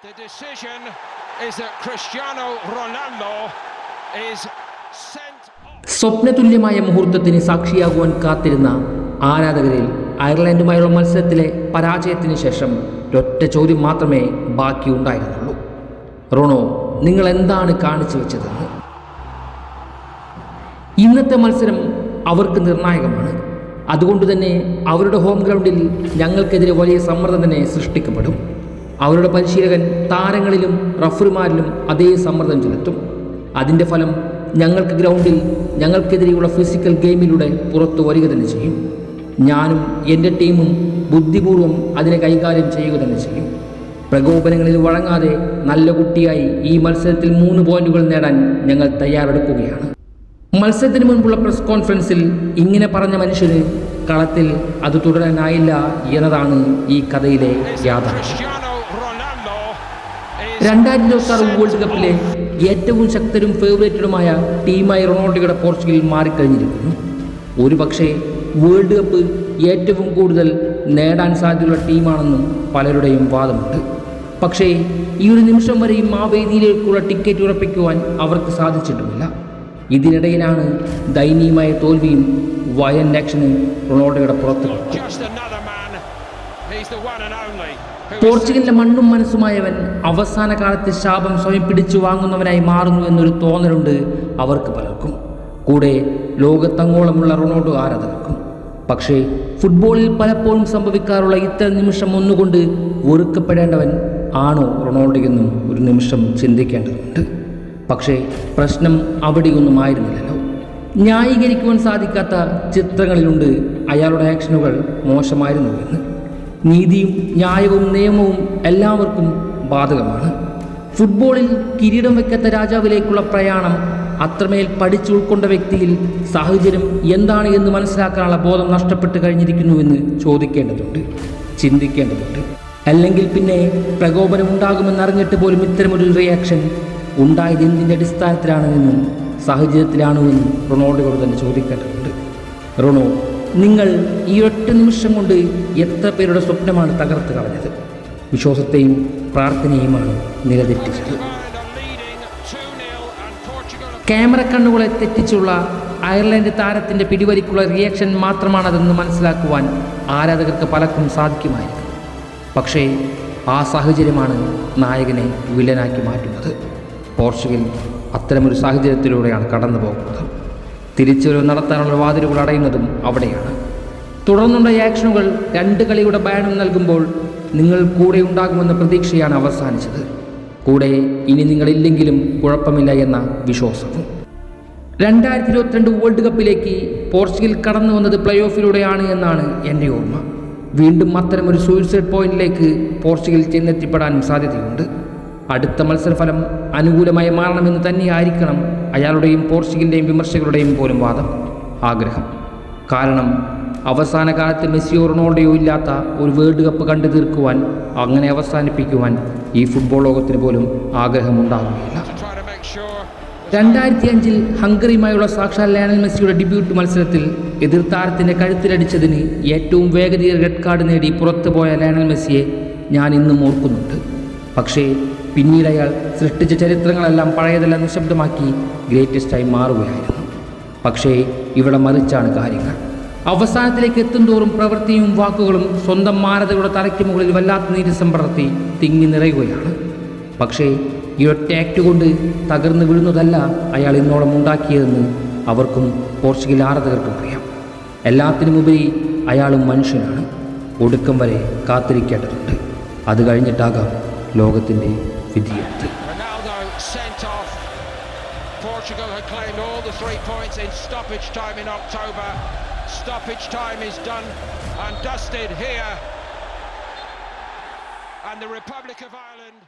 The decision is that Cristiano Ronaldo is sent off. സ്വപ്നതുല്യമായ മുഹൂർത്തത്തിന് സാക്ഷിയാകുവാൻ കാത്തിരുന്ന ആരാധകരിൽ അയർലൻഡുമായുള്ള മത്സരത്തിലെ പരാജയത്തിന് ശേഷം ഒറ്റ ചോദ്യം മാത്രമേ ബാക്കിയുണ്ടായിരുന്നുള്ളൂ. റോണോ, നിങ്ങൾ എന്താണ് കാണിച്ചു വെച്ചതെന്ന്. ഇന്നത്തെ മത്സരം അവർക്ക് നിർണായകമാണ്. അതുകൊണ്ട് തന്നെ അവരുടെ ഹോം ഗ്രൗണ്ടിൽ ഞങ്ങൾക്കെതിരെ വലിയ സമ്മർദ്ദം തന്നെ സൃഷ്ടിക്കപ്പെടും. അവരുടെ പരിശീലകൻ താരങ്ങളിലും റഫറിമാരിലും അതേ സമ്മർദ്ദം ചെലുത്തും. അതിൻ്റെ ഫലം ഞങ്ങൾക്ക് ഗ്രൗണ്ടിൽ ഞങ്ങൾക്കെതിരെയുള്ള ഫിസിക്കൽ ഗെയിമിലൂടെ പുറത്തു വരിക തന്നെ ചെയ്യും. ഞാനും എൻ്റെ ടീമും ബുദ്ധിപൂർവ്വം അതിനെ കൈകാര്യം ചെയ്യുക തന്നെ ചെയ്യും. പ്രകോപനങ്ങളിൽ വഴങ്ങാതെ നല്ല കുട്ടിയായി ഈ മത്സരത്തിൽ 3 പോയിന്റുകൾ നേടാൻ ഞങ്ങൾ തയ്യാറെടുക്കുകയാണ്. മത്സരത്തിന് മുൻപുള്ള പ്രസ് കോൺഫറൻസിൽ ഇങ്ങനെ പറഞ്ഞ മനുഷ്യന് കളത്തിൽ അത് തുടരാനായില്ല എന്നതാണ് ഈ കഥയിലെ യാഥാർത്ഥ്യം. 2026 വേൾഡ് കപ്പിലെ ഏറ്റവും ശക്തരും ഫേവറേറ്റഡുമായ ടീമായി റൊണാൾഡോയുടെ പോർച്ചുഗൽ മാറിക്കഴിഞ്ഞിരിക്കുന്നു. ഒരു പക്ഷേ വേൾഡ് കപ്പ് ഏറ്റവും കൂടുതൽ നേടാൻ സാധ്യതയുള്ള ടീമാണെന്നും പലരുടെയും വാദമുണ്ട്. പക്ഷേ ഈ ഒരു നിമിഷം വരെയും ആ വേദിയിലേക്കുള്ള ടിക്കറ്റ് ഉറപ്പിക്കുവാൻ അവർക്ക് സാധിച്ചിട്ടുമില്ല. ഇതിനിടയിലാണ് ദയനീയമായ തോൽവിയും വയലന്റ് ആക്ഷന് റൊണാൾഡോയുടെ പുറത്ത്. പോർച്ചുഗലിന്റെ മണ്ണും മനസ്സുമായവൻ അവസാന കാലത്ത് ശാപം സ്വയം പിടിച്ചു വാങ്ങുന്നവനായി മാറുന്നു എന്നൊരു തോന്നലുണ്ട് അവർക്ക് പലർക്കും, കൂടെ ലോകത്തങ്ങോളമുള്ള റൊണാൾഡോ ആരാധകർക്കും. പക്ഷേ ഫുട്ബോളിൽ പലപ്പോഴും സംഭവിക്കാറുള്ള ഇത്തരം നിമിഷം ഒന്നുകൊണ്ട് വെറുക്കപ്പെടേണ്ടവൻ ആണോ റൊണാൾഡോ എന്നും ഒരു നിമിഷം ചിന്തിക്കേണ്ടതുണ്ട്. പക്ഷേ പ്രശ്നം അവിടെയൊന്നും ആയിരുന്നില്ലല്ലോ. ന്യായീകരിക്കുവാൻ സാധിക്കാത്ത ചിത്രങ്ങളിലുണ്ട് അയാളുടെ ആക്ഷനുകൾ മോശമായിരുന്നു എന്ന്. നീതിയും ന്യായവും നിയമവും എല്ലാവർക്കും ബാധകമാണ്. ഫുട്ബോളിൽ കിരീടം വയ്ക്കാത്ത രാജാവിലേക്കുള്ള പ്രയാണം അത്രമേൽ പഠിച്ചു ഉൾക്കൊണ്ട വ്യക്തിയിൽ സാഹചര്യം എന്താണ് എന്ന് മനസ്സിലാക്കാനുള്ള ബോധം നഷ്ടപ്പെട്ട് കഴിഞ്ഞിരിക്കുന്നുവെന്ന് ചോദിക്കേണ്ടതുണ്ട്, ചിന്തിക്കേണ്ടതുണ്ട്. അല്ലെങ്കിൽ പിന്നെ പ്രകോപനം ഉണ്ടാകുമെന്നറിഞ്ഞിട്ട് പോലും ഇത്തരമൊരു റിയാക്ഷൻ ഉണ്ടായത് എന്തിൻ്റെ അടിസ്ഥാനത്തിലാണെന്നും സാഹചര്യത്തിലാണുവെന്നും റൊണാൾഡോയോട് തന്നെ ചോദിക്കേണ്ടതുണ്ട്. റൊണോ, നിങ്ങൾ ഈ ഒറ്റ നിമിഷം കൊണ്ട് എത്ര പേരുടെ സ്വപ്നമാണ് തകർത്ത് കളഞ്ഞത്? വിശ്വാസത്തെയും പ്രാർത്ഥനയുമാണ് നിലതെറ്റിച്ചത്. ക്യാമറ കണ്ണുകളെ തെറ്റിച്ചുള്ള അയർലൻഡ് താരത്തിൻ്റെ പിടിവലിക്കുള്ള റിയാക്ഷൻ മാത്രമാണതെന്ന് മനസ്സിലാക്കുവാൻ ആരാധകർക്ക് പലർക്കും സാധിക്കുമായിരുന്നു. പക്ഷേ ആ സാഹചര്യമാണ് നായകനെ വില്ലനാക്കി മാറ്റുന്നത്. പോർച്ചുഗൽ അത്തരമൊരു സാഹചര്യത്തിലൂടെയാണ് കടന്നു പോകുന്നത്. തിരിച്ചുവരവ് നടത്താനുള്ള വാതിലുകൾ അടയുന്നതും അവിടെയാണ്. തുടർന്നുള്ള ആക്ഷനുകൾ 2 കളിയുടെ ബാനും നൽകുമ്പോൾ നിങ്ങൾ കൂടെ ഉണ്ടാകുമെന്ന പ്രതീക്ഷയാണ് അവസാനിച്ചത്. കൂടെ ഇനി നിങ്ങളില്ലെങ്കിലും കുഴപ്പമില്ല എന്ന വിശ്വാസവും. 2022 വേൾഡ് കപ്പിലേക്ക് പോർച്ചുഗൽ കടന്നു വന്നത് പ്ലേ ഓഫിലൂടെയാണ് എന്നാണ് എൻ്റെ ഓർമ്മ. വീണ്ടും അത്തരമൊരു സൂയിസൈഡ് പോയിന്റിലേക്ക് പോർച്ചുഗൽ ചെന്നെത്തിപ്പെടാനും സാധ്യതയുണ്ട്. അടുത്ത മത്സരഫലം അനുകൂലമായി മാറണമെന്ന് തന്നെയായിരിക്കണം അയാളുടെയും പോർച്ചുഗലിൻ്റെയും വിമർശകരുടെയും പോലും വാദം, ആഗ്രഹം. കാരണം അവസാന കാലത്ത് മെസ്സിയോ റൊണാൾഡോയോ ഇല്ലാത്ത ഒരു വേൾഡ് കപ്പ് കണ്ടു തീർക്കുവാൻ, അങ്ങനെ അവസാനിപ്പിക്കുവാൻ ഈ ഫുട്ബോൾ ലോകത്തിന് പോലും ആഗ്രഹമുണ്ടാവുകയില്ല. 2005 ഹംഗറിയുമായുള്ള സാക്ഷാൽ ലയണൽ മെസ്സിയുടെ ഡെബ്യൂട്ട് മത്സരത്തിൽ എതിർ താരത്തിൻ്റെ കഴുത്തിലടിച്ചതിന് ഏറ്റവും വേഗതയേറിയ റെഡ് കാർഡ് നേടി പുറത്തുപോയ ലയണൽ മെസ്സിയെ ഞാൻ ഇന്നും ഓർക്കുന്നുണ്ട്. പക്ഷേ പിന്നീട് അയാൾ സൃഷ്ടിച്ച ചരിത്രങ്ങളെല്ലാം പഴയതെല്ലാം നിശബ്ദമാക്കി ഗ്രേറ്റസ്റ്റായി മാറുകയായിരുന്നു. പക്ഷേ ഇവിടെ മറിച്ചാണ് കാര്യങ്ങൾ. അവസാനത്തിലേക്ക് എത്തുന്തോറും പ്രവൃത്തിയും വാക്കുകളും സ്വന്തം മാനതയുടെ തലയ്ക്ക് മുകളിൽ വല്ലാത്ത നീരസം പടർത്തി തിങ്ങി നിറയുകയാണ്. പക്ഷേ ഈ ഒറ്റ ആക്ട് കൊണ്ട് തകർന്നു വീഴുന്നതല്ല അയാൾ ഇന്നോളം ഉണ്ടാക്കിയതെന്ന് അവർക്കും പോർച്ചുഗൽ ആരാധകർക്കും അറിയാം. എല്ലാത്തിനുമുപരി അയാളും മനുഷ്യനാണ്. ഒടുക്കം വരെ കാത്തിരിക്കേണ്ടതുണ്ട്. അത് കഴിഞ്ഞിട്ടാകാം ലോകത്തിൻ്റെ വിധിയെഴുത്ത്. Portugal had claimed all the 3 points in stoppage time in October. Stoppage time is done and dusted here, and the Republic of Ireland